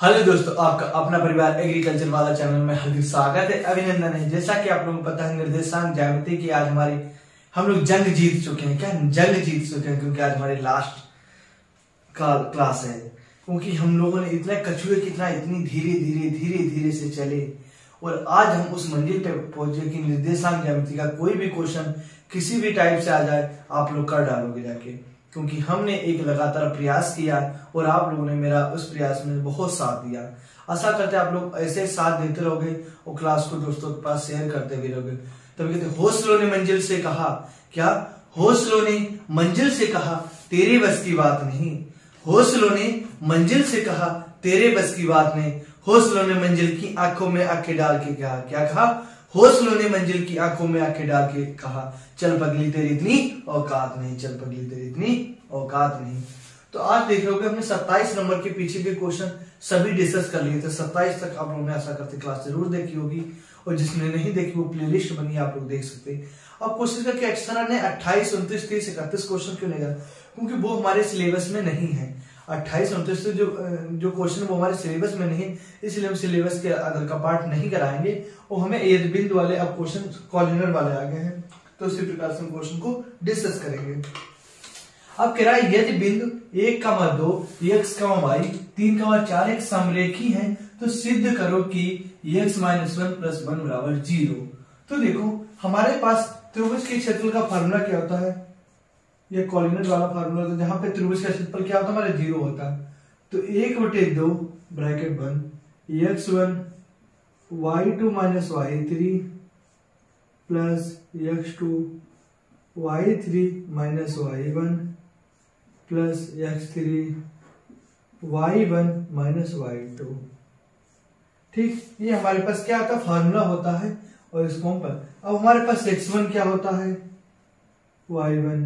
Hello दोस्तों, आपका अपना परिवार एग्रीकल्चर वाला चैनल में हार्दिक स्वागत है। अभिनंदन है। जैसा कि आप लोगों को पता है, निर्देशांक ज्यामिति की आज हम लोग जंग जीत चुके हैं। क्या जंग जीत चुके हैं? क्योंकि आज हमारी लास्ट क्लास है। क्योंकि हम लोगों ने इतना कछुए कितना इतनी धीरे धीरे से चले और आज हम उस मंजिल पे पहुंचे कि निर्देशांक ज्यामिति का कोई भी क्वेश्चन किसी भी टाइप से आ जाए, आप लोग कर डालोगे जाके। क्योंकि हमने एक लगातार प्रयास किया और आप लोगों ने मेरा उस प्रयास में बहुत साथ दिया। आशा करते हैं आप लोग ऐसे साथ देते रहोगे और क्लास को दोस्तों के पास शेयर करते भी रहोगे। तभी कहते हौसलों ने मंजिल से कहा, क्या हौसलों ने मंजिल से कहा तेरे बस की बात नहीं। हौसलों ने मंजिल से कहा तेरे बस की बात नहीं। हौसलों ने मंजिल की आंखों में आंखें डाल के कहा, क्या कहा? हौसलों ने मंजिल की आंखों में आंखें डाल के कहा, चल पगली तेरी इतनी औकात नहीं, चल पगली तेरी इतनी औकात नहीं। तो आज देख रहे हो हमने 27 नंबर के पीछे के क्वेश्चन सभी डिस्कस कर लिए थे। 27 तक आप लोगों ने आशा करते क्लास जरूर देखी होगी और जिसने नहीं देखी वो प्लेलिस्ट बनी, आप लोग देख सकते हैं। अब कोशिश करके एक्स्ट्रा ने 28, 29, 30, 31 क्वेश्चन क्यों नहीं करा? क्योंकि वो हमारे सिलेबस में नहीं है। 28, 29 जो क्वेश्चन वो हमारे सिलेबस में नहीं, इसलिए हम सिलेबस के अगर का पार्ट नहीं कराएंगे। और हमें यदि बिंदु वाले अब क्वेश्चन कॉलिनर वाले आ गए हैं, तो इसी प्रकार से हम क्वेश्चन को डिस्कस करेंगे। अब कह रहा है यदि बिंदु 1,2 x, y 3,4 एक समरेखी है तो सिद्ध करो कि x - 1 + 1 = 0। तो देखो हमारे पास त्रिभुज के क्षेत्रफल का फार्मूला क्या होता है? ये कॉलिनर वाला फार्मूला होता है, जहां पे त्रिभुज का क्षेत्रफल क्या होता है? हमारा 0 होता है। तो 1/2 bracket 1 x1 y2 - y3 plus x2 y3 - y1 plus x3 y1 - y2। ठीक, ये हमारे पास क्या आता है? फार्मूला होता है। और इसको हम अब हमारे पास x1 क्या होता है? y1,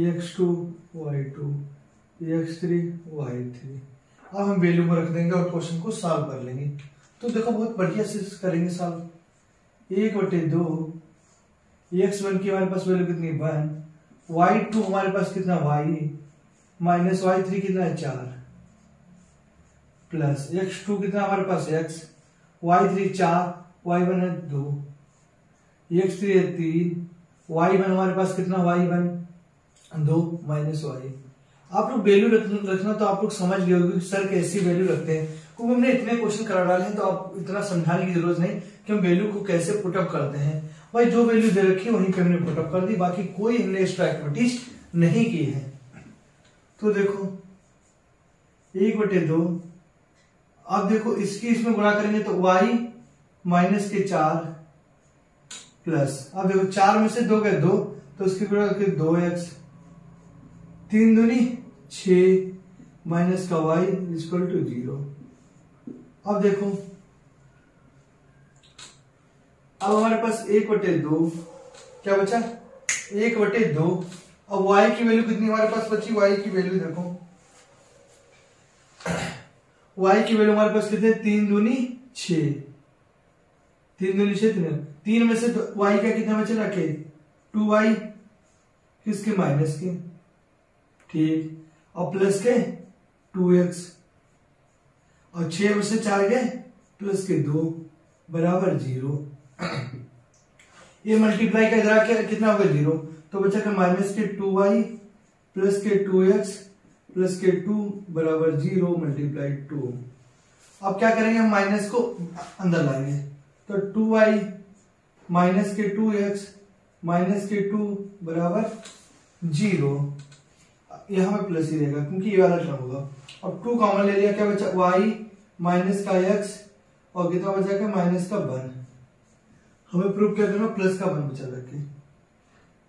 x2 y2, x3 y3। अब हम वैल्यू को रख देंगे और क्वेश्चन को सॉल्व कर लेंगे। तो देखो बहुत बढ़िया से करेंगे सॉल्व। 1/2 x1 की हमारे पास वैल्यू कितनी? 1। y2 हमारे पास कितना? y माइनस y3 कितना है? 4 प्लस x2 कितना हमारे पास? x, y3 4, y1 है 2, x3 है 3, y1 हमारे पास कितना? y1 2 minus y। आप लोग वैल्यू रखना तो आप लोग समझ गए होंगे सर कैसी वैल्यू रखते हैं। क्योंकि हमने इतने क्वेश्चन करा डाले हैं तो आप इतना समझाने की जरूरत नहीं कि हम वैल्यू को कैसे पुटअप करते हैं। भाई जो वैल्यू दे रखी है वहीं पे हमने पुटअप कर दी, बाकी कोई हमने एक्स्ट्रा एक्टिविटीज नहीं की है। तो देखो 1/2, अब देखो इसमें गुणा करेंगे तो y - 4 प्लस, अब देखो 4 में से 2 गए 2, तो उसकी गुणा करके 2x 3 दूनी 6 माइनस का y = 0। अब देखो अब हमारे पास 1/2 क्या बचा? 1/2। अब y की वैल्यू कितनी हमारे पास बची? y की वैल्यू देखो, y की वैल्यू हमारे पास कितने? 3 दूनी 6, 3 दूनी 6, 3 में से y का कितना बचे? रखे 2y, किसके? माइनस के। ठीक, और प्लस के 2x, और 6 में से 4 गए प्लस के 2 बराबर 0। ये मल्टीप्लाई का इधर आके कितना होगा? 0। तो बचा का माइनस के 2y प्लस के 2x प्लस के 2 बराबर 0 मल्टीप्लाई 2। अब क्या करेंगे? हम माइनस को अंदर लाएंगे तो 2y माइनस के 2x माइनस के 2 बराबर 0। यहां पे प्लस ही रहेगा क्योंकि ये वाला टर्म होगा। अब 2 कॉमन ले लिया, क्या बचा? y माइनस का x और कितना बचा? का माइनस का 1। हमें प्रूफ कर देना प्लस का 1 बचा रखे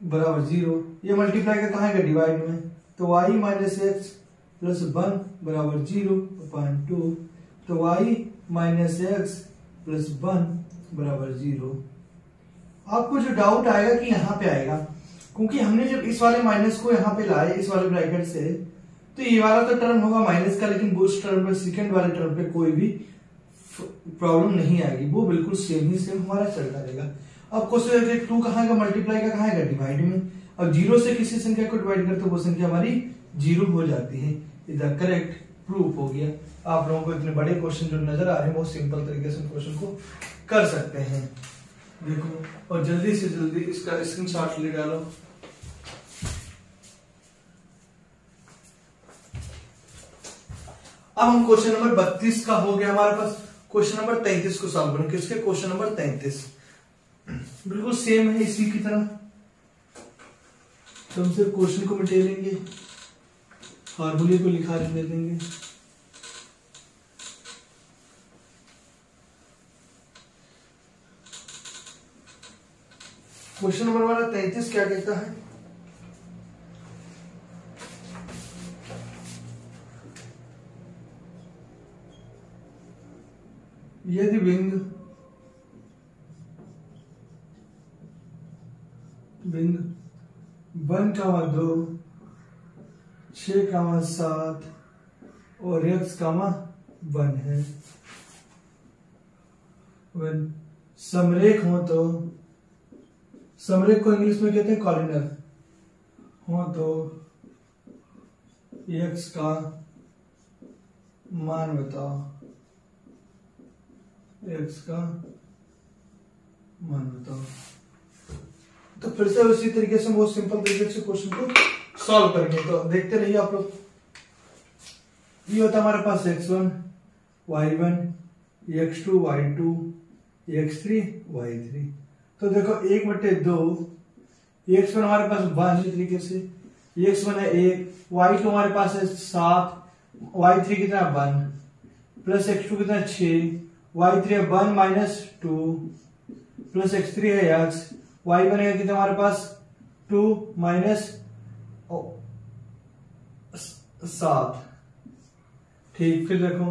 बराबर 0। ये मल्टीप्लाई का कहां है? डिवाइड में। तो y - x प्लस 1 बराबर 0/2। तो y - x प्लस 1 बराबर 0। आपको जो डाउट आएगा कि यहाँ पे आएगा, क्योंकि हमने जब इस वाले माइनस को यहाँ पे लाए इस वाले ब्रैकेट से, तो ये वाला तो टर्म होगा माइनस का, लेकिन उस टर्म पे सेकंड वाले टर्म पे कोई भी प्रॉब्लम नहीं आएगी, वो बिल्कुल सेम हमारा चलता रहेगा। अब क्वेश्चन 2 कहाँ का? मल्टीप्लाई का कहाँ है? डिवाइड में। अब 0 से किसी संख्या को डिवाइड करते वो संख्या हमारी 0 हो जाती है। इज द करेक्ट प्रूफ हो गया। आप लोगों को इतने बड़े क्वेश्चन जो नजर आ रहे हैं बहुत सिंपल तरीके से क्वेश्चन को कर सकते हैं। देखो और जल्दी से जल्दी इसका स्क्रीनशॉट ले डालो। अब हम क्वेश्चन नंबर 32 का हो गया हमारे पास। क्वेश्चन नंबर 33 को सॉल्व करें। किसके? क्वेश्चन नंबर 33 बिल्कुल सेम है इसी की तरह। तो हम सिर्फ क्वेश्चन को मिटा लेंगे, फार्मूले को लिखा रहने देंगे। क्वेश्चन नंबर हमारा 33 क्या कहता है? यदि बिंदु 1,2 6,7 और x,1 है, समरेख हो तो, समरेख को इंग्लिश में कहते हैं कॉर्डिनल हो तो x का मान बताओ। x का मान बताओ। तो फिर से उसी तरीके से बहुत सिंपल तरीके से क्वेश्चन को सॉल्व करेंगे। तो देखते रहिए आप लोग। ये होता है हमारे पास x1 y1 x2 y2 x3 y3। तो देखो 1/2 x1 हमारे पास 1 इस तरीके से, x1 है 1, y2 हमारे पास है 7, y3 कितना 1 प्लस x2 कितना 6, y3 है 1 - 2 प्लस x3 है x, y बनेगा कितना हमारे पास 2 - 7। ठीक, फिर देखो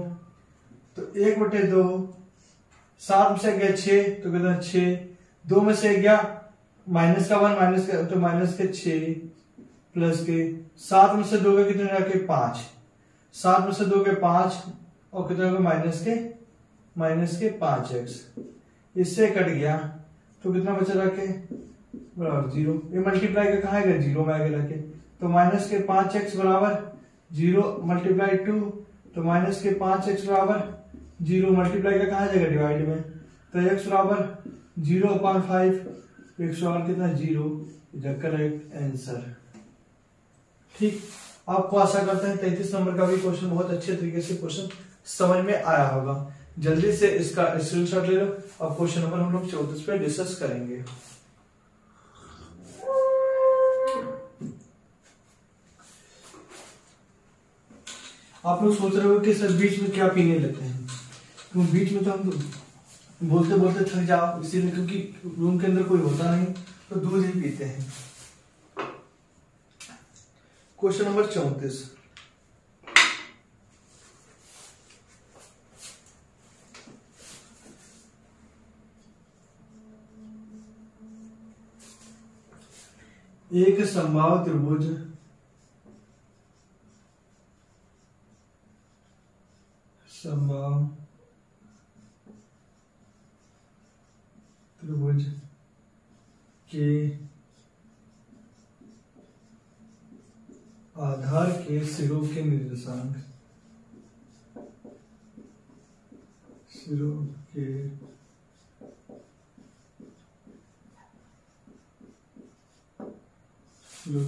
तो 1/2 7 में से गया 6 तो कितना 6, 2 में से गया माइनस का 1 माइनस का तो माइनस के 6 प्लस के 7 में से 2 के कितने रखे 5, 7 में से 2 के 5 और कितने हो गए माइनस के 5x। इससे कट गया तो कितना बचा रखे बराबर 0। ये मल्टीप्लाई का कहा है 0 में आगे रखे तो माइनस के 5x बराबर 0 मल्टीप्लाई 2 तो माइनस के 5x बराबर 0 मल्टीप्लाई का कहा जाएगा डिवाइड में तो x बराबर 0/5 x बराबर कितना 0 इज करेक्ट आंसर। ठीक, आपको आशा करते हैं 33 नंबर का भी क्वेश्चन बहुत अच्छे तरीके से क्वेश्चन समझ में आया होगा। जल्दी से इसका स्क्रीनशॉट ले लो और क्वेश्चन नंबर हम लोग 34 पे डिस्कस करेंगे। आप लोग सोच रहे हो कि सर बीच में क्या पीने लेते हैं, तो बीच में तो हम बोलते बोलते थक जाओ इसीलिए, क्योंकि रूम के अंदर कोई होता नहीं तो दूध ही पीते हैं। क्वेश्चन नंबर 34 एक समबाहु त्रिभुज के आधार के सिरों के निर्देशांक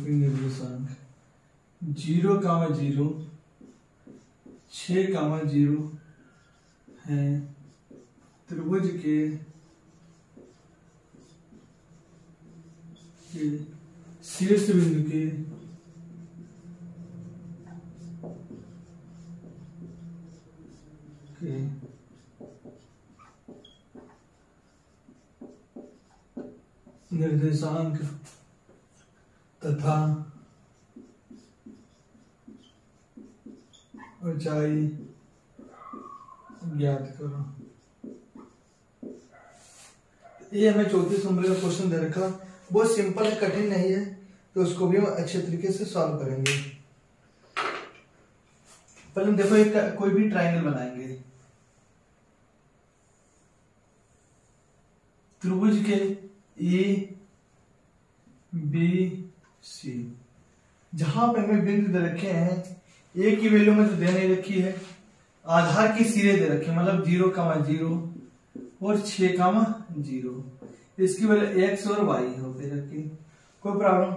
निर्देशांक 0,0 6,0 है त्रिभुज के शीर्ष बिंदु के निर्देशांक तथा ऊंचाई ज्ञात करो। ये हमें 34 नंबर का क्वेश्चन दे रखा, बहुत सिंपल है, कठिन नहीं है, तो उसको भी हम अच्छे तरीके से सॉल्व करेंगे। पहले हम देखो एक कोई भी ट्रायंगल बनाएंगे। त्रिभुज के ABC जहां पे हमें बिंदु दे रखे हैं ए की वैल्यू में तो दे नहीं रखी है, आधार की सिरे दे रखे, मतलब 0,0 और 6,0। इसकी वैल्यू एक्स और वाई हो दे रखी, कोई प्रॉब्लम।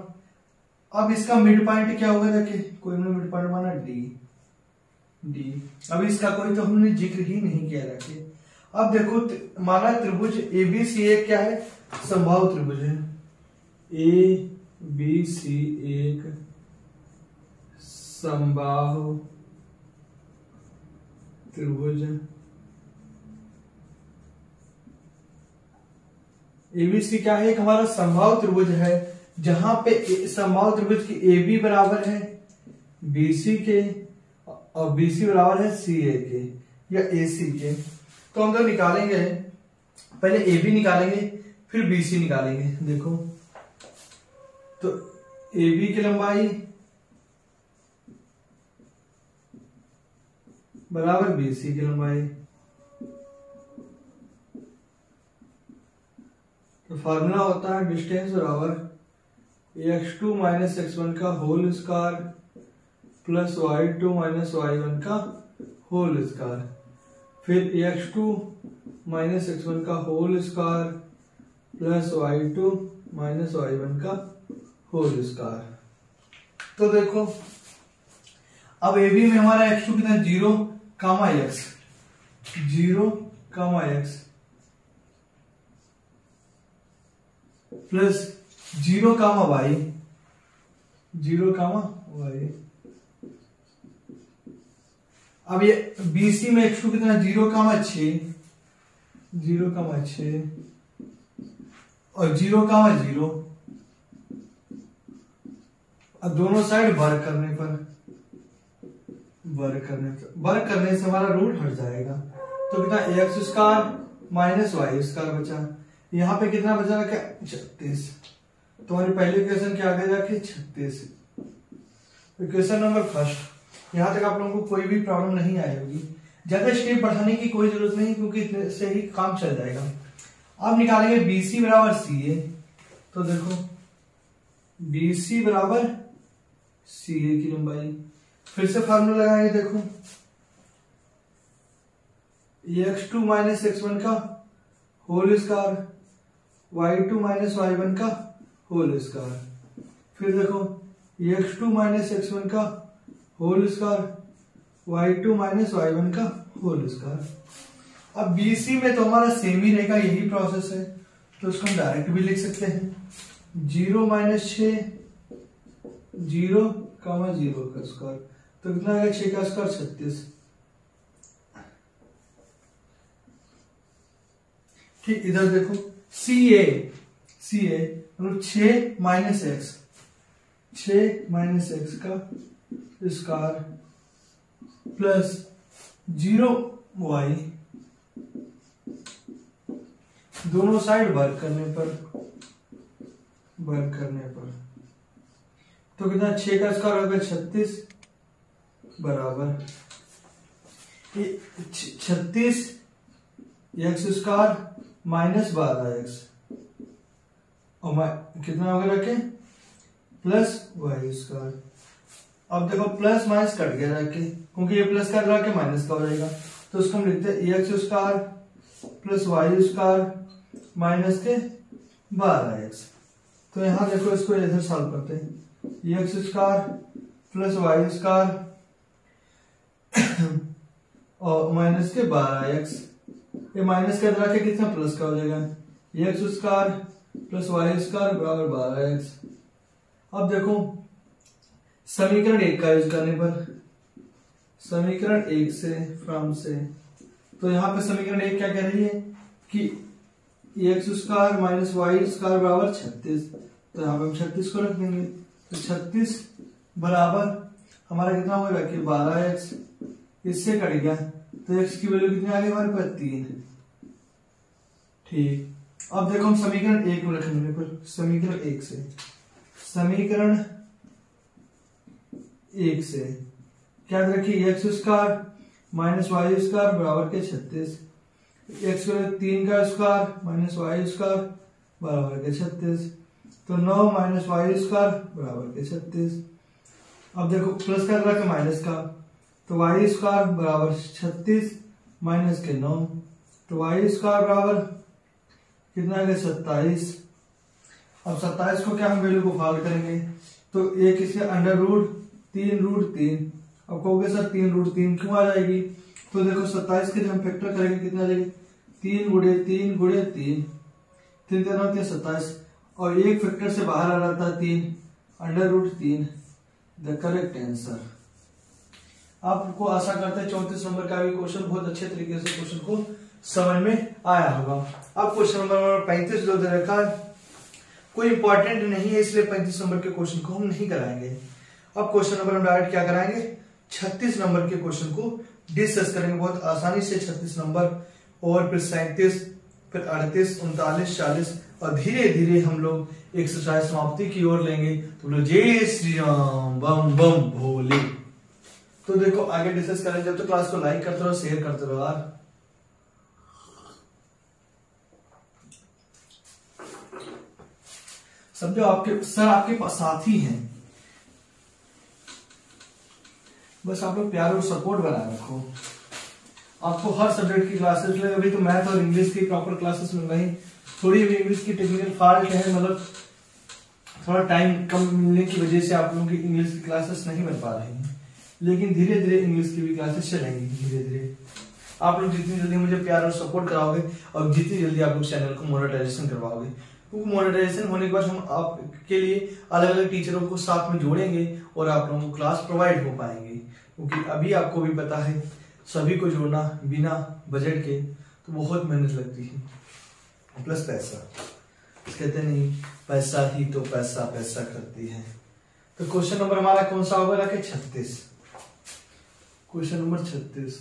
अब इसका मिड पॉइंट क्या होगा रखे, कोई मिड पॉइंट माना डी। अब इसका कोई तो हमने जिक्र ही नहीं किया रखे। अब देखो माना त्रिभुज एबीसी एक क्या है, समबाहु त्रिभुज है। ए बी सी एक समबाहु त्रिभुज। एबीसी क्या है, एक हमारा समबाहु त्रिभुज है, जहां पे समबाहु त्रिभुज की ए बी बराबर है बीसी के और बीसी बराबर है सी ए के या ए सी के। तो हम लोग निकालेंगे, पहले ए बी निकालेंगे फिर बीसी निकालेंगे। देखो तो ए बी की लंबाई बराबर बीसी की लंबाई, तो फार्मूला होता है डिस्टेंस बराबर x2 माइनस x1 का whole square plus y2 minus y1 का होल स्क्वायर, फिर x2 माइनस x1 का whole square plus y2 minus y1 का होल स्क्वायर। तो देखो अब ए बी में हमारा x2 कितना 0,x 0,x plus 0,y 0,y। अब ये BC में x2 कितना 0,6 और 0,0। अब दोनों साइड वर्क करने से हमारा रूट हट जाएगा, तो कितना x square minus y square बचा। यहाँ पे कितना बचा रखा 36, तो हमारी पहली इक्वेशन क्या आ गया कि 36। Equation number first. यहाँ तक आप लोगों को कोई भी प्रॉब्लम नहीं आई होगी, ज्यादा स्टेप बढ़ाने की कोई जरूरत नहीं, क्योंकि इतने से ही काम चल जाएगा। अब निकालेंगे BC बराबर CA, तो देखो BC बराबर CA की लंबाई, फिर से फार्मूला लगाएंगे। देखो x2 माइनस x1 का whole square y2 minus y1 का होल स्क्वायर, फिर देखो x2 माइनस x1 का whole square y2 minus y1 का होल स्क्वायर। अब BC में तो हमारा सेम ही रहेगा, यही प्रोसेस है, तो इसको हम डायरेक्ट भी लिख सकते हैं 0 माइनस 6 0, 0 का स्क्वायर, तो कितना आएगा 6 का स्क्वायर 36। ठीक, इधर देखो CA मतलब 6 माइनस एक्स का स्क्वायर प्लस 0y, दोनों साइड वर्क करने पर तो कितना 6 का स्क्वायर होगा 36 बराबर 36 एक्स स्क्वायर माइनस 12x और कितना होगा रखे प्लस वाई स्क्वायर। अब देखो प्लस माइनस कट गया रखे, क्योंकि ये प्लस का रहा के माइनस का हो जाएगा, तो उसको हम लिखते हैं x square plus y square minus के 12x। तो यहां देखो इसको इधर सॉल्व करते हैं, x square plus y square और माइनस के 12x, ये माइनस का रहा के कितना प्लस का हो जाएगा, x square plus y square बराबर 12x। अब देखो समीकरण 1 का यूज करने पर, समीकरण 1 से फ्रॉम से, तो यहाँ पे समीकरण 1 क्या कह रही है कि x square minus y square बराबर 36, तो यहाँ पे हम 36 को रख देंगे, तो 36 बराबर हमारा कितना होगा कि 12x, इससे कट गया तो x की वैल्यू कितनी आ गई हमारे पास 3। ठीक, अब देखो हम समीकरण 1 में रखेंगे, पर समीकरण 1 से क्या रखिए x square minus y square बराबर के 36, एक्स 3 का स्क्वायर माइनस वाई स्क्वायर बराबर के 36, तो 9 माइनस वाई स्क्वायर बराबर के 36। अब देखो प्लस का रखा माइनस का, तो वाई स्क्वायर बराबर 36 माइनस के 9, तो वाई स्क्वायर बराबर कितना है 27। अब 27 को क्या हम वैल्यू को फाल्ट करेंगे, तो एक इसके अंडर रूट 3√3। अब कहोगे सर 3√3 क्यों आ जाएगी, तो देखो 27 के जब हम फैक्टर करेंगे कितना आ जाएगी 3 गुणे 3 गुणे 3, 3 3 होते हैं 27, और एक फैक्टर से बाहर आ रहा था 3, under root 3 the correct answer. आपको आशा करते हैं 34 नंबर का भी क्वेश्चन बहुत अच्छे तरीके से क्वेश्चन को समझ में आया होगा। अब क्वेश्चन नंबर 35 जो दे रखा है कोई इंपॉर्टेंट नहीं है, इसलिए 35 नंबर के क्वेश्चन को हम नहीं कराएंगे। अब क्वेश्चन नंबर हम डायरेक्ट क्या कराएंगे 36 नंबर के क्वेश्चन को डिस्कस करेंगे बहुत आसानी से। 36 नंबर और फिर 37, फिर 38, 39, 40 और धीरे धीरे हम लोग एक्सरसाइज समाप्ति की ओर लेंगे। तो बोलो जय श्री राम, बम बम भोले। तो देखो आगे डिस्कस करें, जब तो क्लास को लाइक करते रहो, शेयर करते रहो यार। सब जो आपके सर आपके पास साथी हैं, बस आप लोग प्यार और सपोर्ट बनाए रखो। आपको हर सब्जेक्ट की क्लासेस लगे, अभी तो मैथ और इंग्लिश की प्रॉपर क्लासेस मिल रही, थोड़ी भी इंग्लिश की टेक्निकल फॉल्ट है, मतलब थोड़ा टाइम कम मिलने की वजह से आप लोगों की इंग्लिश की क्लासेस नहीं बन पा रही हैं, लेकिन धीरे धीरे इंग्लिश की भी क्लासेस चलेंगी। धीरे धीरे आप लोग जितनी जल्दी मुझे प्यार और सपोर्ट कराओगे और जितनी जल्दी आप लोग चैनल को मोनेटाइजेशन करवाओगे, क्योंकि मोनेटाइजेशन होने के बाद हम आपके लिए अलग अलग टीचरों को साथ में जोड़ेंगे और आप लोगों को क्लास प्रोवाइड हो पाएंगे। क्योंकि अभी आपको भी पता है सभी को जोड़ना बिना बजट के तो बहुत मेहनत लगती है, प्लस पैसा, कहते नहीं पैसा ही तो पैसा पैसा करती है। तो क्वेश्चन नंबर हमारा कौन सा होगा रखे 36, क्वेश्चन नंबर 36।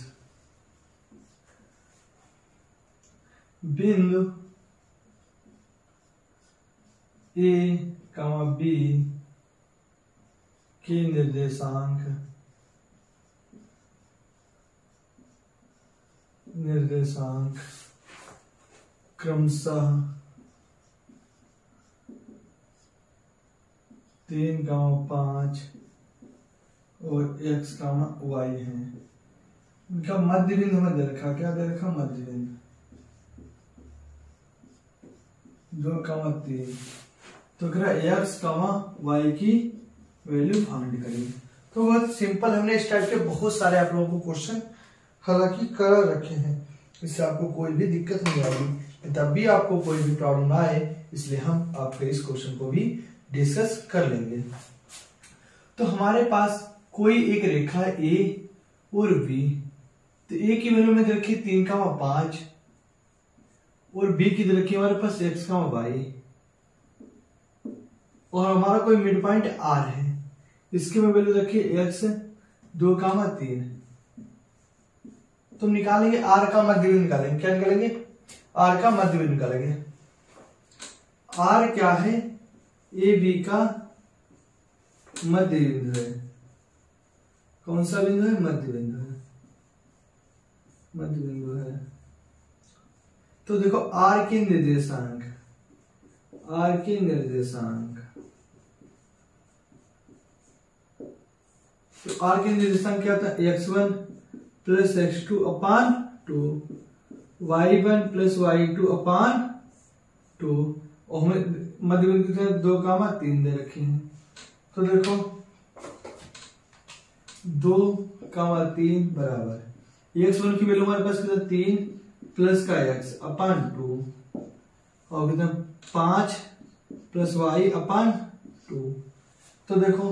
बिंदु ए कमा बी के निर्देशांक क्रमशः 3,5 और x, y है। इनका मध्य बिंदु हमें दे रखा, क्या दे रखा मध्य बिंदु 2,3, तो x, y की वैल्यू फाइंड करेंगे। तो बहुत सिंपल, हमने इस टाइप के बहुत सारे आप लोगों को क्वेश्चन हालांकि कर रखे हैं, इससे आपको कोई भी दिक्कत नहीं आएगी। तब भी आपको कोई भी प्रॉब्लम ना आए, इसलिए हम आपके इस क्वेश्चन को भी डिस्कस कर लेंगे। तो हमारे पास कोई एक रेखा ए और बी, तो ए की वैल्यू में रखी 3,5 और बी की रखी हमारे पास x, y, और हमारा कोई मिड पॉइंट आर है, इसकी में वैल्यू रखी x 2,3। तो निकालेंगे आर का मध्य बिंदु निकालेंगे, क्या निकालेंगे आर का मध्य बिंदु निकालेंगे। आर क्या है ए बी का मध्य बिंदु है। कौन सा बिंदु है मध्य बिंदु है, मध्य बिंदु है। तो देखो आर के निर्देशांक, आर के निर्देशांक, तो आर के निर्देशांक क्या था x1 प्लस x2 अपान 2, y1 प्लस y2 अपान 2, और हमें मध्य बिंदु 2,3 दे रखे हैं। तो देखो 2,3 बराबर x1 की वैल्यू हमारे पास कितना 3 प्लस का x अपान 2, और कितना 5 प्लस y अपान 2। तो देखो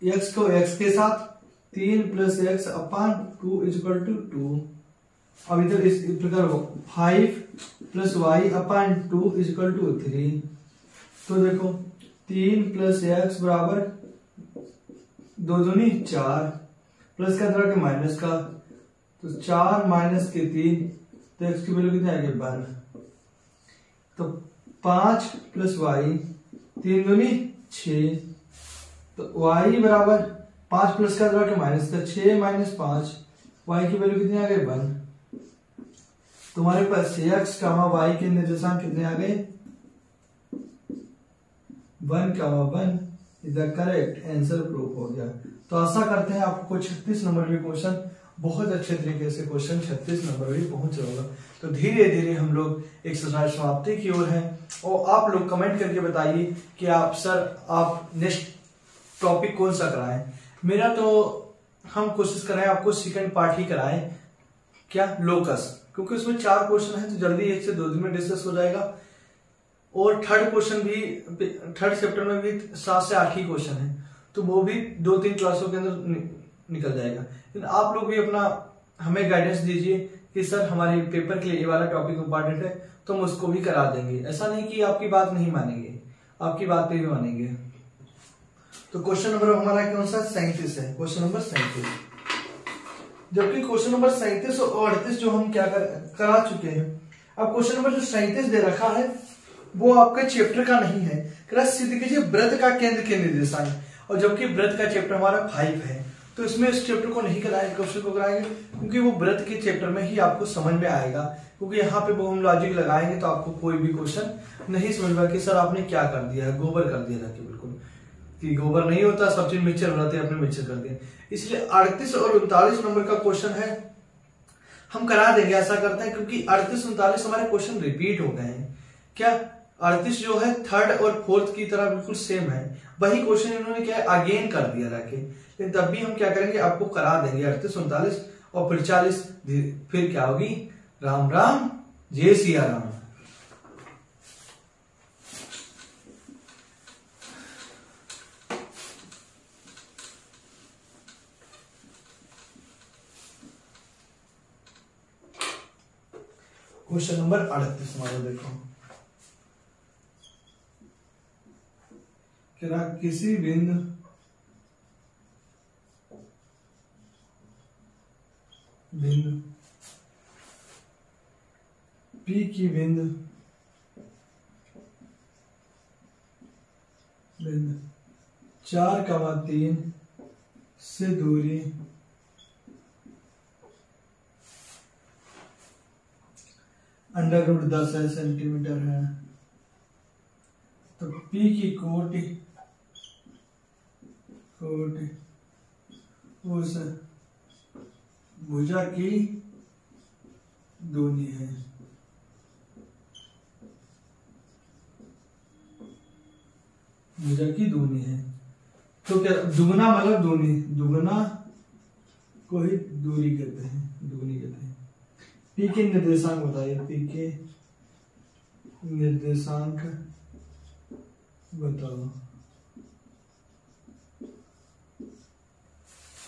x को x के साथ 3 plus x upon 2 equal to 2। अब इधर इस प्रकार 5 plus y upon 2 equal to 3। तो देखो 3 प्लस x बराबर 2 दूनी 4, प्लस का तरह के माइनस का, तो 4 माइनस के 3, तो x की वैल्यू कितनी आएगी 1। तो 5 प्लस y 3 दूनी 6, तो y बराबर 5 प्लस का तरह के माइनस का 6 माइनस 5, y की वैल्यू कितनी आ गई 1। तुम्हारे पास x, y के निर्देशांक कितने आ गए 1, 1 is the correct answer proof हो गया। तो आशा करते हैं आपको 36 नंबर भी क्वेश्चन बहुत अच्छे तरीके से क्वेश्चन 36 नंबर भी पहुंच होगा। तो धीरे धीरे हम लोग एक्सरसाइज समाप्ति की ओर हैं और आप लोग कमेंट करके बताइए कि आप आप नेक्स्ट टॉपिक कौन सा कराएं। मेरा तो हम कोशिश करें आपको सेकंड पार्ट ही कराएं, क्या लोकस, क्योंकि उसमें 4 क्वेश्चन है तो जल्दी 1 से 2 दिन में डिस्कस हो जाएगा। और थर्ड क्वेश्चन भी थर्ड चैप्टर में भी 7 से 8 ही क्वेश्चन है, तो वो भी 2-3 क्लासों के अंदर निकल जाएगा। लेकिन आप लोग भी अपना हमें गाइडेंस दीजिए कि सर हमारे पेपर के लिए ये वाला टॉपिक इंपॉर्टेंट है, तो हम उसको भी करा देंगे। ऐसा नहीं कि आपकी बात नहीं मानेंगे, आपकी बात पे भी मानेंगे। तो क्वेश्चन नंबर हमारा कौन सा 37 है, क्वेश्चन नंबर 37। जबकि क्वेश्चन नंबर 37 और 38 जो हम क्या करा चुके हैं। अब क्वेश्चन नंबर जो 37 दे रखा है वो आपके चैप्टर का नहीं है, सिद्ध कीजिए वृत्त का केंद्र के निर्देशांक, और जबकि वृत्त का चैप्टर हमारा 5 है तो इसमें इस चैप्टर को नहीं कराएंगे, क्वेश्चन को कराएंगे क्योंकि वो वृत्त के चैप्टर में ही आपको समझ में आएगा। क्योंकि यहाँ पे वो हम लॉजिक लगाएंगे तो आपको कोई भी क्वेश्चन नहीं समझ में कि सर आपने क्या कर दिया है, गोबर कर दिया जाके, बिल्कुल कि गोबर नहीं होता, सब चीज मिक्सचर बनाते हैं, आपने मिक्सचर कर दिया। इसलिए 38 और 39 नंबर का क्वेश्चन है, हम करा देंगे, ऐसा करते हैं, क्योंकि 38-39 हमारे क्वेश्चन रिपीट हो गए हैं। क्या 38 जो है थर्ड और फोर्थ की तरह बिल्कुल सेम है, वही क्वेश्चन इन्होंने क्या अगेन कर दिया जाके। लेकिन तब भी हम क्या करेंगे, आपको करा देंगे 38-39 और फिर 40, फिर क्या होगी, राम राम जय सिया राम। क्वेश्चन नंबर 38 हमारा देखो, किसी बिंदु P की बिंदु 4,3 से दूरी √10 सेंटीमीटर है, तो P की कोटि उस भुजा की दूनी है। भुजा की दूनी है तो क्या दुगना मतलब दूनी, दुगना को ही दूरी कहते हैं, दूनी कहते हैं। पी के निर्देशांक बताइए, पी के निर्देशांक बताओ।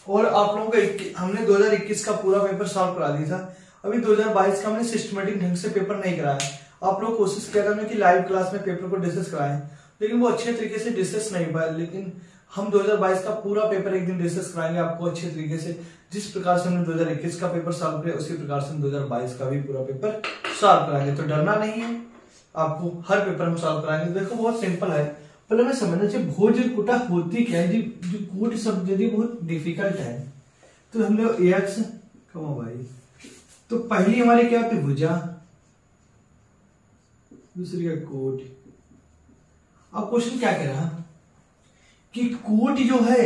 और आप लोगों का हमने 2021 का पूरा पेपर सॉल्व करा दिया था, अभी 2022 का हमने सिस्टमेटिक ढंग से पेपर नहीं कराया। आप लोग कोशिश किया करना कि लाइव क्लास में पेपर को डिस्कस कराएं, लेकिन वो अच्छे तरीके से डिस्कस नहीं पाए। लेकिन हम 2022 का पूरा पेपर एक दिन डिस्कस कराएंगे आपको अच्छे तरीके से। जिस प्रकार से हमने 2021 का पेपर सॉल्व किया उसी प्रकार से हम 2022 का भी पूरा पेपर सॉल्व कराएंगे। तो डरना नहीं है, आपको हर पेपर हम सॉल्व कराएंगे। देखो बहुत सिंपल है, पहले मैं समझना चाहिए भोज कुटा होती क्या है। जो कूट शब्द यदि बहुत डिफिकल्ट है तो हम लोग एक्स कमा भाई, तो पहली हमारी क्या होती है भुजा, दूसरी का कोट। अब क्वेश्चन क्या कह रहा कि कोट जो है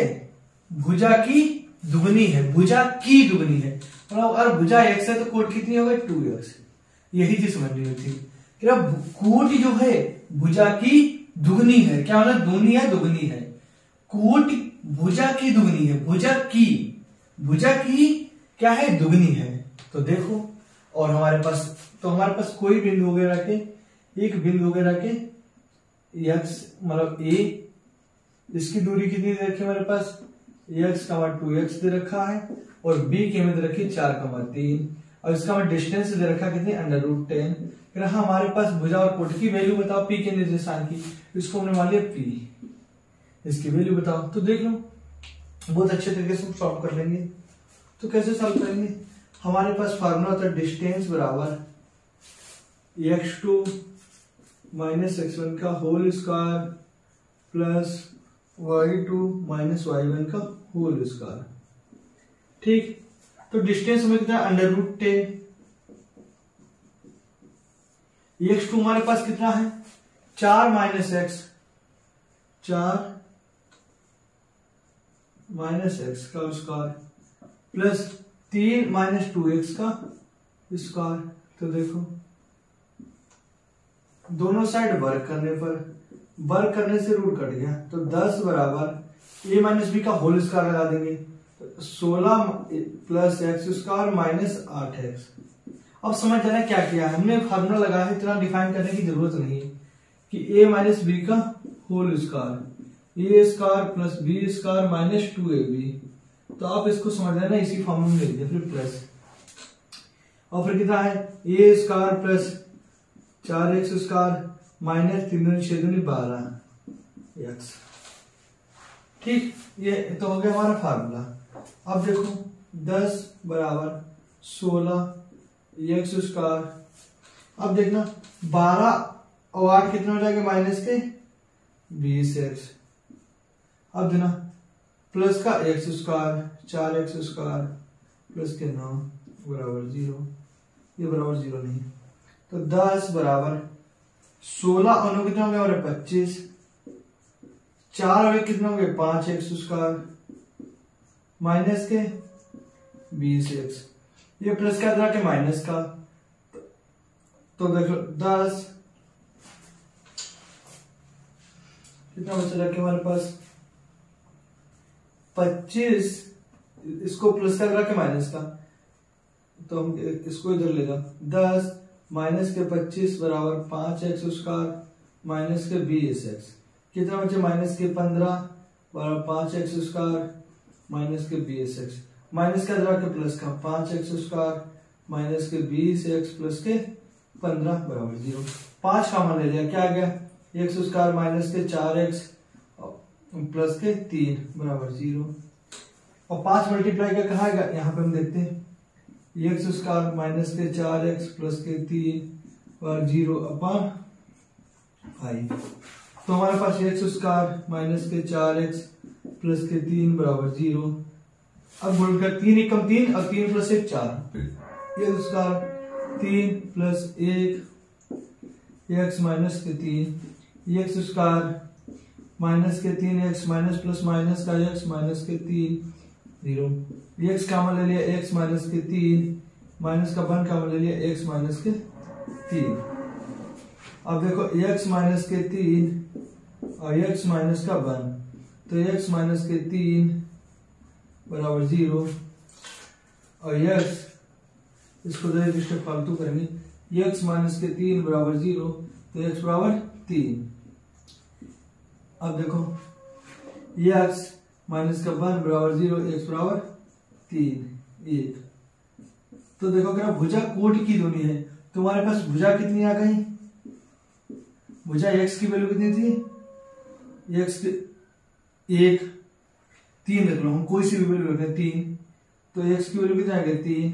भुजा की दुगनी है, भुजा की दुगनी है, और अगर भुजा x है तो कोट कितनी होगी 2x। यही चीज समझनी होती है। कोट जो है भुजा की दुगनी है, क्या मतलब दूनी है दुगनी है, कोट भुजा की दुगनी है, भुजा की क्या है दुगनी है। तो देखो, और हमारे पास कोई बिंदु वगैरह के, एक बिंदु वगैरह के x मतलब a, इसकी दूरी कितनी दे रखी है हमारे पास x, 2x दे रखा है, और b की हमें दे रखी 4,3, और इसका हमें डिस्टेंस दे रखा कितनी √10। फिर हमारे पास भुजा और कोट की वैल्यू बताओ p के निर्देशांक की, इसको हमने मान लिया p, इसकी वैल्यू बताओ। तो देख लो बहुत अच्छे तरीके से हम सॉल्व कर लेंगे। तो कैसे सॉल्व करेंगे, हमारे पास फार्मूला होता है डिस्टेंस बराबर x2 - x1 का whole square plus y2 - y1 का होल स्क्वायर। ठीक, तो डिस्टेंस हमें कितना √10, x2 हमारे पास कितना है 4 - x, 4 माइनस एक्स का स्क्वायर प्लस 3 माइनस 2x का स्क्वायर। तो देखो दोनों साइड वर्क करने से रूट कट गया, तो 10 बराबर a माइनस बी का होल स्क्वायर लगा देंगे, तो 16 plus x square minus 8x। अब समझ जाना क्या किया है हमने, फार्मूला लगाया है, इतना डिफाइन करने की जरूरत नहीं है कि a माइनस बी का whole square A square plus B square minus 2ab। तो आप इसको समझ लेना, इसी फॉर्मूला में लिख दिया, फिर प्लस, और फिर कितना है A square plus 4x square minus 3×6=12 X. ठीक, ये तो हो गया हमारा फार्मूला। अब देखो 10 बराबर 16 एक्स स्क्वायर। अब देखना 12 और 8 कितने हो जाएंगे माइनस के 20x। अब देना प्लस का x square 4x square plus के 9 बराबर 0, ये बराबर 0 नहीं, तो 10 बराबर 16 और 9 कितने होंगे हमारे 25, 4 और 1 कितने होंगे 5x स्क्वायर माइनस के 20x, ये प्लस का था के माइनस का, तो देखो 10 कितना बचा रखे हमारे पास 25, इसको प्लस का के माइनस का, तो हम इसको इधर ले जाओ, 10 माइनस के 25 बराबर 5x स्क्वायर माइनस के 20x, कितना बचे माइनस के 15 बराबर 5x स्क्वायर माइनस के 20x, माइनस का के प्लस का 5x स्क्वायर माइनस के 20x प्लस के 15 बराबर 0। 5 कॉमन ले लिया, क्या आ गया x स्क्वायर माइनस के 4x प्लस के 3 बराबर 0, और 5 मल्टीप्लाई का कहा गया, यहाँ पे हम देखते हैं एक्स स्क्वायर माइनस के 4x प्लस के 3 और 0/5। तो हमारे पास एक्स स्क्वायर माइनस के 4x प्लस के 3 बराबर 0। अब बोलकर 3 एकम 3 और 3 plus 1 4, x square 3 plus 1 x minus के 3, एक्स स्क्वायर माइनस के 3x माइनस प्लस माइनस का x माइनस के 3 0, x कॉमन ले लिया x माइनस के 3 माइनस का 1 कॉमन ले लिया x माइनस के 3। अब देखो x माइनस के 3 और x माइनस का 1, तो x माइनस के 3 बराबर 0 और x, इसको दो स्टेप फालतू करेंगे, x माइनस के 3 बराबर 0, तो x बराबर 3। अब देखो x माइनस का 1 बराबर 0, x बराबर 3 1। तो देखो अगर भुजा कोटि की दूनी है, तुम्हारे पास भुजा कितनी आ गई, भुजा x की वैल्यू कितनी थी, x 1 3 रख लो, हम कोई सी भी वैल्यू रखें 3, तो x की वैल्यू कितनी आ गई 3,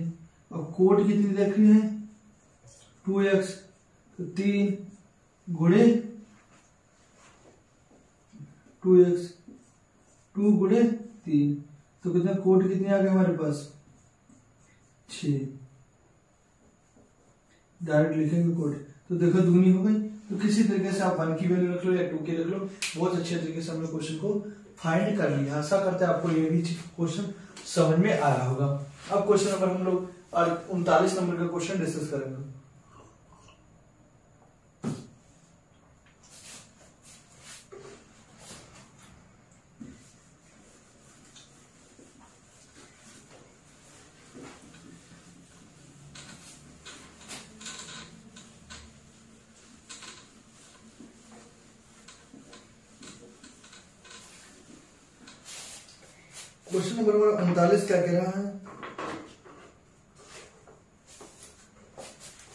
अब कोट कितनी देख रही है 2x, तो 3 गुणे 2x 2 गुणे 3, तो कितना कोट कितनी आ गई हमारे पास 6, डायरेक्ट लिखेंगे कोट, तो देखो दूनी हो गई। तो किसी तरीके से आप 1 की वैल्यू रख लो या 2 की रख लो, बहुत अच्छे तरीके से हमने क्वेश्चन को फाइंड कर लिया। आशा करते हैं आपको ये भी क्वेश्चन समझ में आया होगा। अब क्वेश्चन नंबर हम लोग 39 नंबर का क्वेश्चन डिस्कस करेंगे। क्वेश्चन नंबर 39 क्या कह रहा है,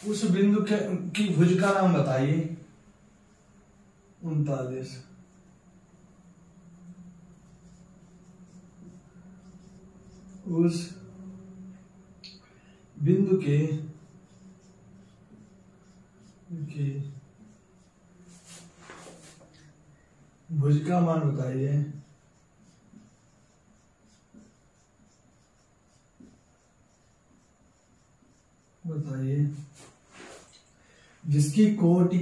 उस बिंदु की भुज का नाम बताइए। 39 उस बिंदु के भुज का मान बताइए। जिसकी कोटि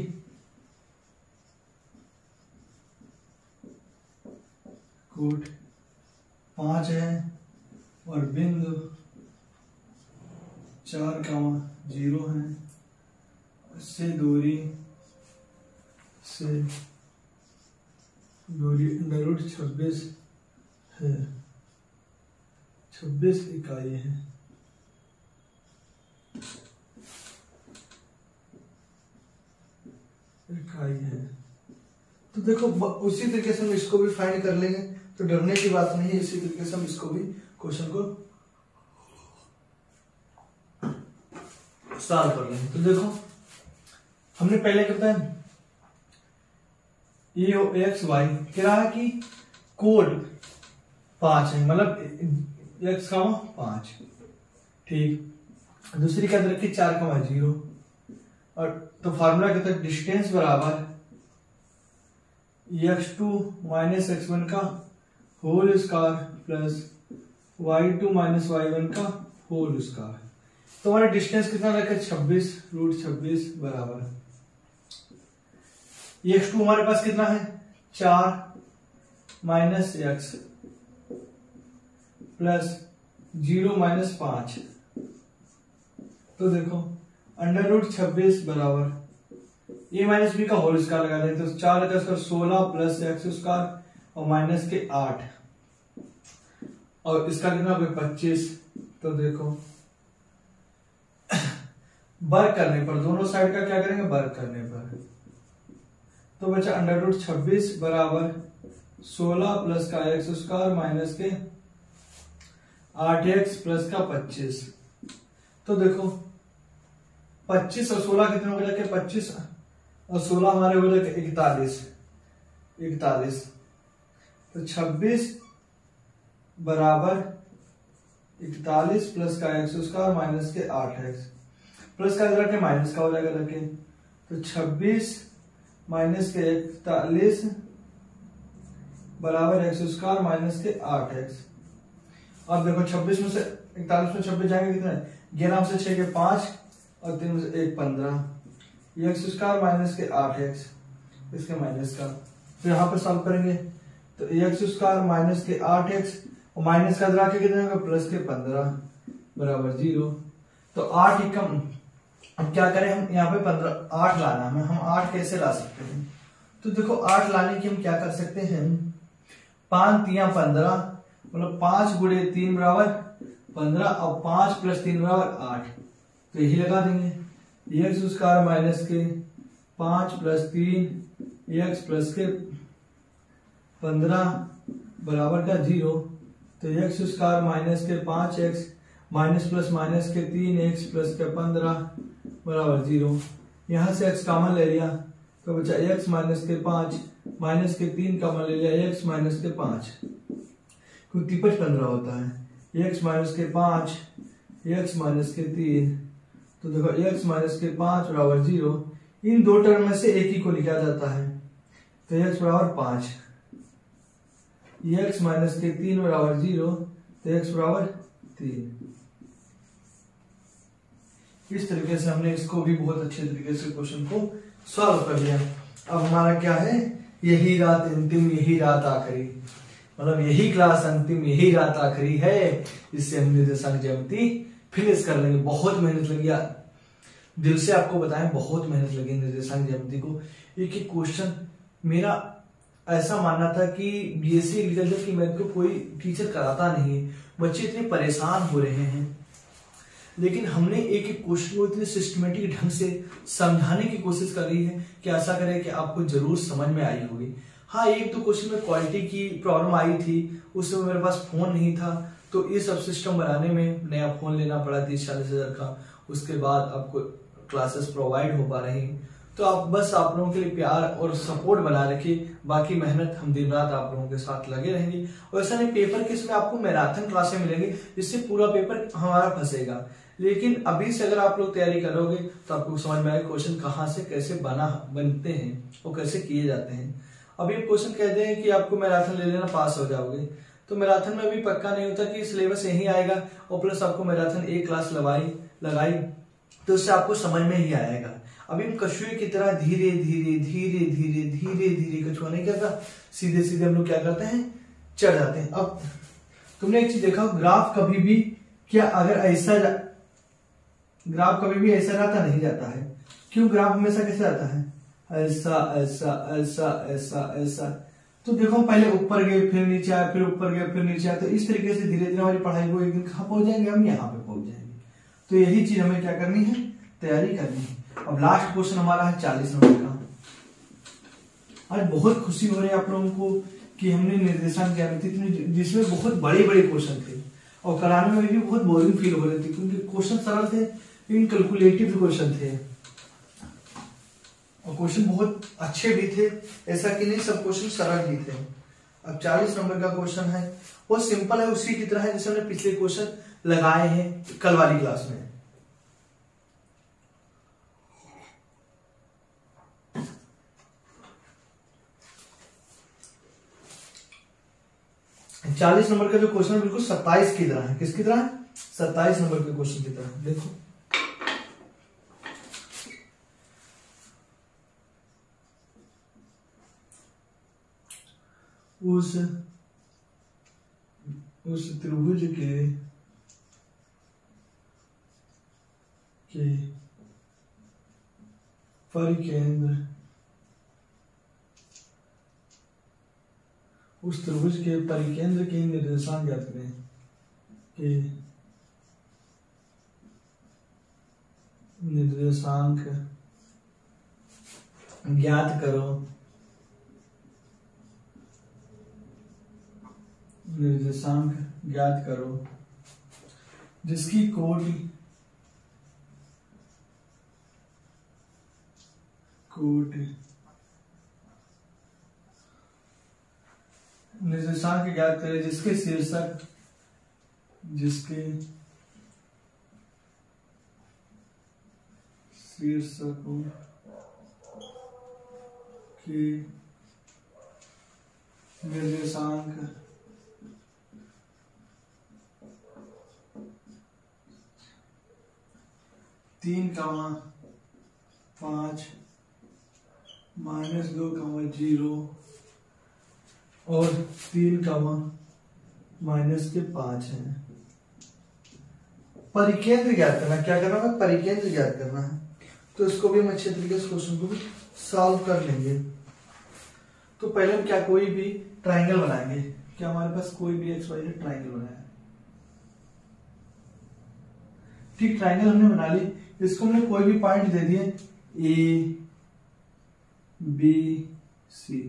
5 है और बिंदु 4,0 है। इससे दूरी √26 है, 26 इकाई है। तो देखो उसी तरीके से हम इसको भी फाइंड कर लेंगे, तो डरने की बात नहीं है। इसी तरीके से हम इसको भी क्वेश्चन को सॉल्व कर लेंगे। तो देखो हमने पहले करता है EOXY क्या है कि कोड 5 है, मतलब x, 5, ठीक। दूसरी क्या रखी 4,0 और तो फार्मूला कहता है डिस्टेंस बराबर x2 माइनस x1 का whole square plus y2 minus y1 का होल स्क्वायर। तो हमारा डिस्टेंस कितना रखा 26 √26 बराबर x2 हमारे पास कितना है 4 माइनस x प्लस 0 माइनस 5। तो देखो √26 बराबर a माइनस बी का होल स्क्वायर लगा दें, तो 4 का स्क्वायर 16 प्लस x स्क्वायर और माइनस के 8 और इसका कितना 25। तो देखो वर्क करने पर दोनों साइड का क्या करेंगे वर्क करने पर, तो बचा √26 बराबर 16 प्लस का x स्क्वायर माइनस के 8x प्लस का 25। तो देखो 25 और 16 कितने हो गए 25 और 16 हमारे हो गए 41। तो 26 बराबर 41 प्लस का x स्क्वायर माइनस के 8x प्लस का रखे माइनस का हो जाएगा रखे, तो 26 माइनस के 41 बराबर x स्क्वायर माइनस के 8x। अब देखो 26 में से 41 में 26 जाएंगे कितना 11 में से 6 के 5 और 3 में से 1 15, x स्क्वायर माइनस के 8x इसके माइनस का। तो यहाँ पर सॉल्व करेंगे तो x स्क्वायर माइनस के 8x और माइनस का रखे कितना होगा प्लस के 15 बराबर 0। तो 8 ही कम, अब क्या करें हम यहाँ पे 8 लाना है, हम 8 कैसे ला सकते हैं। तो देखो 8 लाने की हम क्या कर सकते हैं 5 3 15 मतलब 5 गुणे 3 बराबर 15 और 5 प्लस 3 बराबर 8। तो यही लगा देंगे x स्क्वायर माइनस के 5 प्लस 3 x प्लस के 15 बराबर का 0। तो x स्क्वायर माइनस के 5x माइनस प्लस माइनस के 3x प्लस के 15 बराबर 0। यहां से x कॉमन ले लिया तो बचा x माइनस के 5 माइनस के 3 कॉमन ले लिया x माइनस के 5 क्योंकि 15 होता है x माइनस के 5 x माइनस के 3। तो देखो x माइनस के 5 बराबर 0। इन दो टर्म में से एक ही को लिखा जाता है, तो x बराबर 5, x माइनस के 3 बराबर 0, तो x बराबर 3। इस तरीके से हमने इसको भी बहुत अच्छे तरीके से क्वेश्चन को सॉल्व कर लिया। अब हमारा क्या है यही रात अंतिम, यही रात आखिरी, मतलब यही क्लास अंतिम, यही रात आखिरी है, इससे हम निर्देशांक ज्यामिति फिनिश कर लेंगे। बहुत मेहनत लगी, दिल से आपको बताएं बहुत मेहनत लगी निर्देशांक ज्यामिति को। एक एक क्वेश्चन मेरा ऐसा मानना था कि बीएससी एग्रीकल्चर की मैथ को कोई टीचर कराता नहीं है, बच्चे इतने परेशान हो रहे हैं, लेकिन हमने एक एक क्वेश्चन को इतने सिस्टमेटिक ढंग से समझाने की कोशिश कर रही है कि ऐसा करें कि आपको जरूर समझ में आई होगी। हाँ, एक तो क्वेश्चन में क्वालिटी की प्रॉब्लम आई थी, उस समय मेरे पास फोन नहीं था, तो ये सब सिस्टम बनाने में नया फोन लेना पड़ा 30-40 हज़ार का। उसके बाद आपको क्लासेस प्रोवाइड हो पा रही, तो आप बस आप लोगों के लिए प्यार और सपोर्ट बना रखिए, बाकी मेहनत हम दिन रात आप लोगों के साथ लगे रहेंगे। और ऐसा नहीं पेपर के इसमें आपको मैराथन क्लासें मिलेंगी जिससे पूरा पेपर हमारा फंसेगा, लेकिन अभी से अगर आप लोग तैयारी करोगे तो आपको समझ में आएगा क्वेश्चन कहाँ से कैसे बनते हैं और कैसे किए जाते हैं। अभी क्वेश्चन कहते हैं कि आपको मैराथन ले लेना पास हो जाओगे, तो मैराथन में अभी पक्का नहीं होता कि सिलेबस यही आएगा और प्लस आपको मैराथन एक क्लास लगाई तो उससे आपको समझ में ही आएगा। अभी हम कछुए की तरह धीरे धीरे धीरे धीरे धीरे धीरे कछुआ नहीं करता, सीधे सीधे हम लोग क्या करते हैं चढ़ जाते हैं। अब तुमने एक चीज देखा, ग्राफ कभी भी क्या अगर ग्राफ कभी भी ऐसा जाता नहीं जाता है। क्यों? ग्राफ हमेशा कैसे आता है? ऐसा ऐसा ऐसा ऐसा ऐसा। तो देखो पहले ऊपर गए फिर नीचे आए, फिर ऊपर गए फिर नीचे आए, तो इस तरीके से धीरे धीरे हमारी पढ़ाई को एक दिन कहाँ पहुंच जाएंगे? हम यहाँ पे पहुंच जाएंगे। तो यही चीज हमें क्या करनी है? तैयारी करनी है। अब लास्ट क्वेश्चन हमारा है 40 नंबर का। आज बहुत खुशी हो रही है आप लोगों को कि हमने निर्देशांक ज्यामिति जिसमें बहुत बड़े बड़े क्वेश्चन थे और कराने में भी बहुत बोरिंग फील हो रही थी, क्योंकि क्वेश्चन सरल थे लेकिन कैलकुलेटिव क्वेश्चन थे और क्वेश्चन बहुत अच्छे भी थे। ऐसा कि नहीं सब क्वेश्चन सरल ही थे। अब 40 नंबर का क्वेश्चन है, वो सिंपल है, उसी की तरह है जैसे हमने पिछले क्वेश्चन लगाए हैं कल वाली क्लास में। चालीस नंबर का जो क्वेश्चन है बिल्कुल 27 की तरह है। किसकी तरह है? 27 नंबर के क्वेश्चन की तरह। देखो उस त्रिभुज के परिकेंद्र, उस त्रिभुज के परिकेंद्र के निर्देशांक ज्ञात करें। कि निर्देशांक ज्ञात करो, निर्देशांक ज्ञात करो जिसकी कोटि निर्देशांक ज्ञात करें जिसके शीर्षक शीर्षकों के निर्देशांक 3,5 -2,0 और 3,-5 है। परिकेंद्र ज्ञात करना। क्या करना है? परिकेंद्र ज्ञात करना है। तो इसको भी हम अच्छे तरीके से क्वेश्चन को भी सॉल्व कर लेंगे। तो पहले हम क्या कोई भी ट्राइंगल बनाएंगे। क्या हमारे पास कोई भी XYZ ट्राइंगल बनाया है? ठीक, ट्राइंगल हमने बना ली। इसको हमने कोई भी पॉइंट दे दिए ABC।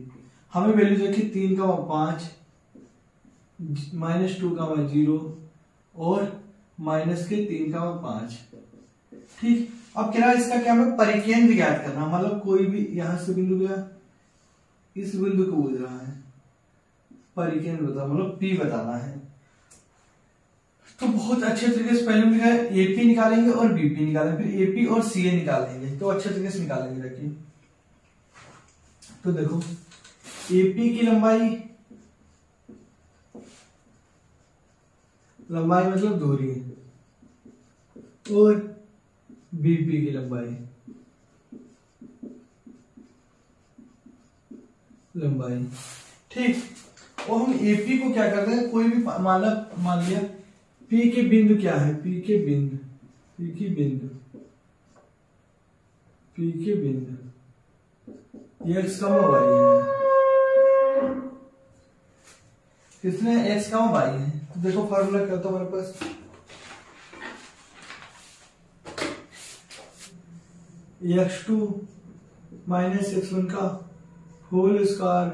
हमें वैल्यू देखी 3,5 -2,0 और -3,5। ठीक, अब कह रहा है इसका क्या हमें परिकेंद्र ज्ञात करना, मतलब कोई भी यहां से बिंदु गया, इस बिंदु को बोल रहा है परिकेंद्र बता, मतलब P बताना है। तो बहुत अच्छे तरीके से पहले हम AP निकालेंगे और BP निकालेंगे, फिर AP और CA निकालेंगे। तो अच्छे तरीके से निकालेंगे। देखिए तो देखो AP की लंबाई मतलब दूरी, और BP की लंबाई ठीक। और हम AP को क्या करते हैं, कोई भी मान लिया P के बिंदु क्या है? P के बिंदु x, y है। कितने? x, y है। तो देखो फार्मूला क्या होता है हमारे पास, x2 - x1 का होल स्क्वायर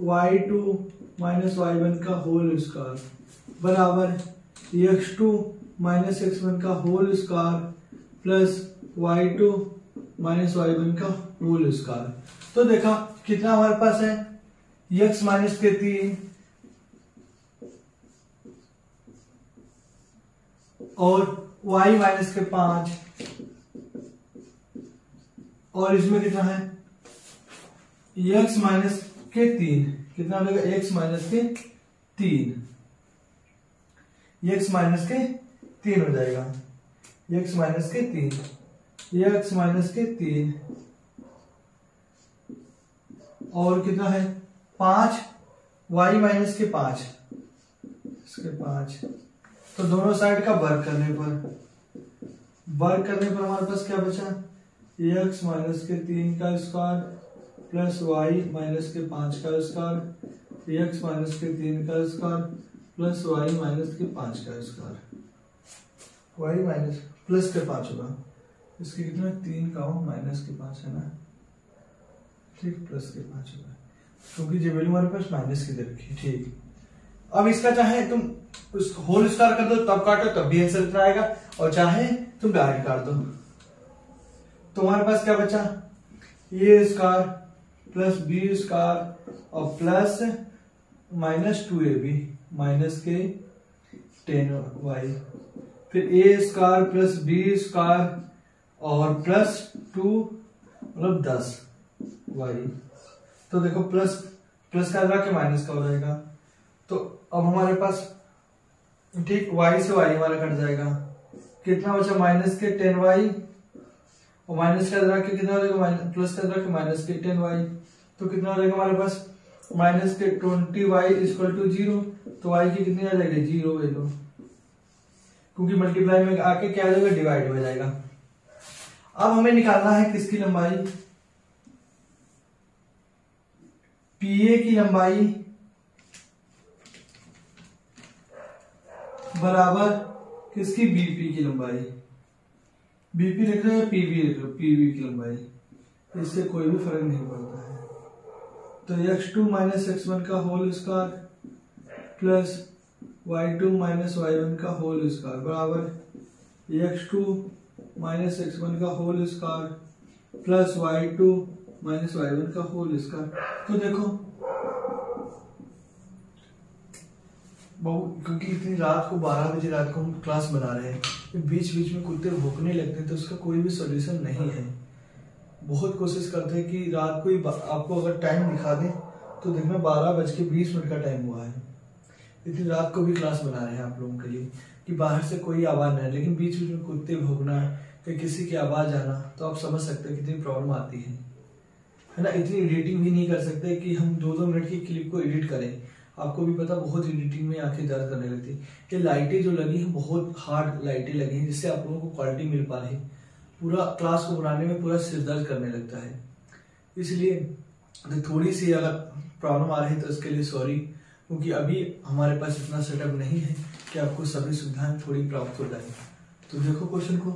y2 - y1 का होल स्क्वायर बराबर x2 - x1 का whole square plus y2 - y1 का होल स्क्वायर। तो देखा कितना हमारे पास है? x - 3 और y - 5 और इसमें कितना है? x - 3। कितना हो जाएगा? x - 3 x - 3 हो जाएगा। x - 3 और कितना है? 5 y - 5 के 5। तो दोनों साइड का वर्ग करने पर हमारे पास क्या बचा, x माइनस के 3 का स्क्वायर प्लस y माइनस के 5 का स्क्वायर, x माइनस के 3 का स्क्वायर प्लस y माइनस के 5 का स्क्वायर, y माइनस प्लस के 5 होगा, इसके कितना 3 का हो माइनस के 5 है ना, ठीक, प्लस के 5 होगा क्योंकि जो वैल्यू हमारे पास माइनस की दे रखी। ठीक, अब इसका चाहे तुम उस होल स्क्वायर कर दो तब काटो तब भी आंसर इतना आएगा, और चाहे तुम डायरेक्ट काट दो। तो हमारे पास क्या बचा, ए स्क्वायर प्लस बी स्क्वायर और प्लस माइनस 2ab माइनस के 10y, फिर ए स्क्वायर प्लस बी स्क्वायर और प्लस 2 मतलब 10y। तो देखो प्लस प्लस का के माइनस का हो जाएगा, तो अब हमारे पास ठीक y से y हमारा कट जाएगा, कितना बचा माइनस के 10y और माइनस का के कितना हो जाएगा, प्लस का के माइनस के 10y, तो कितना हो जाएगा हमारे पास माइनस के 20y इक्वल टू 0। तो y की कितनी आ जाएगी 0 वैल्यू, क्योंकि मल्टीप्लाई में आके क्या आ जाएगा डिवाइड हो जाएगा। अब हमें निकालना है किसकी लंबाई, PA की लंबाई बराबर किसकी BP की लंबाई, BP लिख रहे हो PB लिख रहे हो, PB की लंबाई, इससे कोई भी फर्क नहीं पड़ता है। तो x2 माइनस x1 का whole square plus y2 minus y1 का होल स्क्वायर बराबर x2 माइनस x1 का whole square plus y2 minus y1 का होल स्क्वायर। तो देखो क्योंकि इतनी रात को 12 बजे रात को हम क्लास बना रहे हैं, बीच बीच में कुत्ते भौंकने लगते हैं, तो उसका कोई भी सॉल्यूशन नहीं है। बहुत कोशिश करते हैं कि रात को ही आपको अगर टाइम दिखा दें तो देखना 12:20 का टाइम हुआ है, इतनी रात को भी क्लास बना रहे हैं आप लोगों के लिए कि बाहर से कोई आवाज नहीं, लेकिन बीच बीच में कुत्ते भौंकना या किसी की आवाज आना, तो आप समझ सकते हैं कितनी प्रॉब्लम आती है ना। इतनी एडिटिंग भी नहीं कर सकते कि हम 2-2 मिनट की क्लिप को एडिट करें, आपको भी पता बहुत एडिटिंग में आंखें दर्द करने लगती है। ये लाइटें जो लगी हैं बहुत हार्ड लाइटें लगी हैं, जिससे आप लोगों को क्वालिटी मिल पा रही, पूरा क्लास को बनाने में पूरा सिर दर्द करने लगता है। इसलिए तो थोड़ी सी अगर प्रॉब्लम आ रही है तो इसके लिए सॉरी, क्योंकि अभी हमारे पास इतना सेटअप नहीं है कि आपको सभी सुविधाएं थोड़ी प्राप्त हो जाए। तो देखो क्वेश्चन को,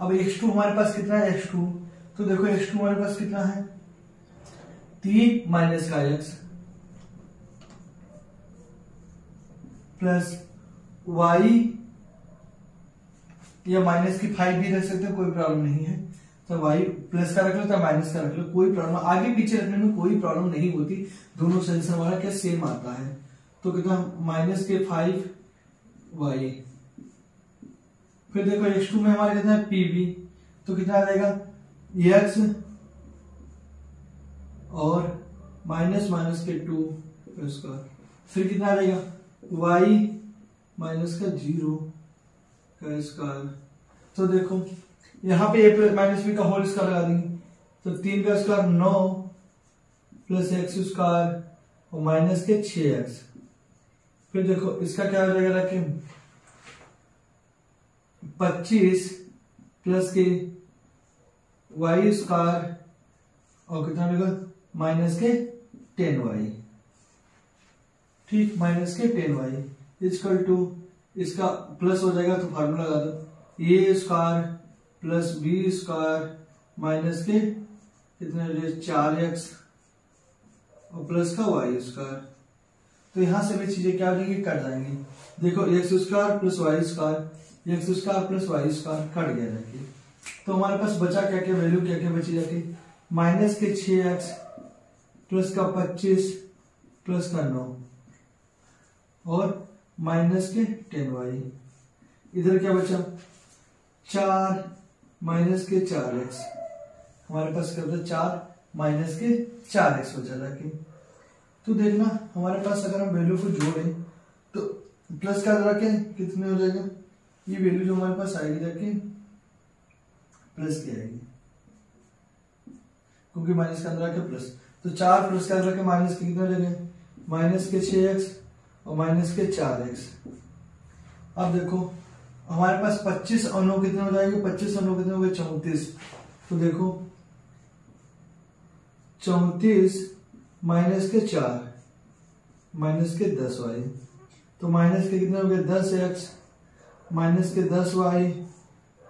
अब x2 हमारे पास कितना है, x2 तो देखो x2 हमारे पास कितना है 3 माइनस का x प्लस y या माइनस की 5 भी रख सकते हैं, कोई प्रॉब्लम नहीं है। तो y प्लस का रख लो तो माइनस का रख लो, कोई प्रॉब्लम, आगे पीछे रखने में कोई प्रॉब्लम नहीं होती, दोनों सेंस हमारा क्या सेम आता है। तो कितना माइनस के 5y, फिर देखो x2 में हमारा कितना है pb, तो कितना आ जाएगा x और माइनस माइनस के 2 स्क्वायर, फिर कितना आ जाएगा y माइनस का 0 का स्क्वायर। तो देखो यहाँ पे a माइनस बी का होल स्क्वायर लगा देंगे, तो 3 का स्क्वायर 9 प्लस x स्क्वायर और माइनस के 6x, फिर देखो इसका क्या हो जाएगा रखें 25 प्लस के y स्क्वायर और कितना मिलेगा माइनस के 10y, ठीक, माइनस के 10y इक्वल टू, इसका प्लस हो जाएगा तो फार्मूला लगा दो, A square plus B square minus के कितना 4x और प्लस का y स्क्वायर। तो यहां से भी चीजें क्या हो जाएंगी, कट जाएंगी। देखो x square plus y square, x square plus y square cut गया जाके, तो हमारे पास बचा क्या क्या वैल्यू, क्या क्या बची जाके माइनस के 6x प्लस का 25 प्लस का 9 और माइनस के 10y, इधर क्या बचा 4 माइनस के 4x, हमारे पास क्या बचा 4 माइनस के 4x बचा जाके। तो देखना हमारे पास अगर हम वैल्यू को जोड़ें तो प्लस का जाके कितने हो जाएगा, ये वैल्यू जो हमारे पास आएगी जाके प्लस की आएगी, क्योंकि माइनस का अंदर आके प्लस, तो 4 प्लस का अंदर आके माइनस के कितना हो जाएगा माइनस के 6x और माइनस के 4x। अब देखो हमारे पास 25 और 9 कितने हो जाएंगे, 25 और 9 कितने हो गए 34। तो देखो 34 माइनस के 4 माइनस के 10y, तो माइनस के कितने हो गए 10x माइनस के 10y,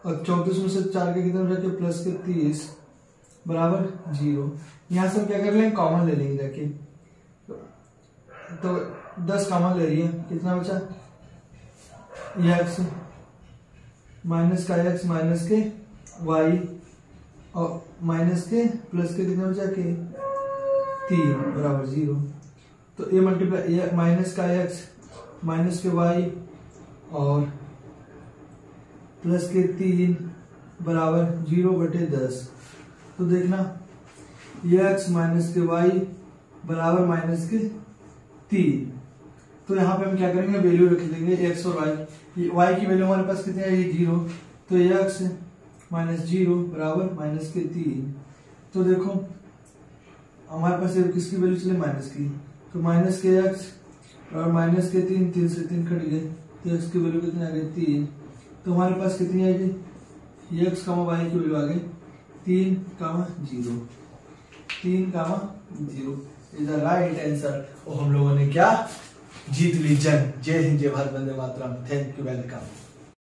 और 34 में से 4 के कितने हो जाएंगे प्लस के 30 बराबर 0। यहां से हम क्या कर लेंगे, कॉमन ले लेंगे जाके। तो 10 कॉमन ले रही है, कितना बचा x माइनस का x माइनस के y और माइनस के प्लस के कितने बचा के 3 बराबर 0। तो ये मल्टीप्लाई माइनस का x माइनस के y और प्लस के 3 बराबर 0/10। तो देखना ये x माइनस के y बराबर माइनस के 3। तो यहाँ पे हम क्या करेंगे, वैल्यू रख देंगे x और y। y की वैल्यू हमारे पास कितनी है, ये 0। तो ये x माइनस 0 बराबर माइनस के 3। तो देखो हमारे पास किसकी वैल्यू चले, माइनस की। तो माइनस के x और माइनस के 3, 3 से 3 कट गए, तो x की वैल्यू कितनी आ गई 3। तो हमारे पास कितनी आएगी, ये x y की वैल्यू आ गई 3, 0 3, 0 इज द राइट आंसर। और हम लोगों ने क्या जीत ली जंग। जय हिंद, जय भारत, वंदे मातरम। Thank you, welcome.